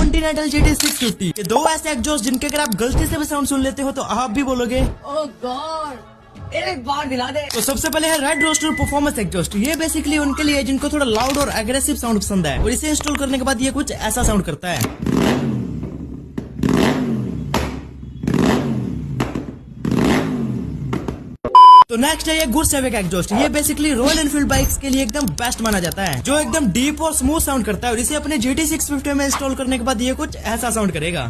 Continental GT 650 के दो ऐसे एग्जॉस्ट जिनके अगर आप गलती से भी साउंड सुन लेते हो तो आप भी बोलोगे ओह गॉड, एक बार दिला दे। तो सबसे पहले है रेड रोस्टर परफॉर्मेंस एग्जॉस्ट। ये बेसिकली उनके लिए है जिनको थोड़ा लाउड और एग्रेसिव साउंड पसंद है, और इसे इंस्टॉल करने के बाद ये कुछ ऐसा साउंड करता है। तो नेक्स्ट है ये गुड सेविक एग्जॉस्ट। ये बेसिकली रॉयल एनफील्ड बाइक्स के लिए एकदम बेस्ट माना जाता है, जो एकदम डीप और स्मूथ साउंड करता है, और इसे अपने GT 650 में इंस्टॉल करने के बाद ये कुछ ऐसा साउंड करेगा।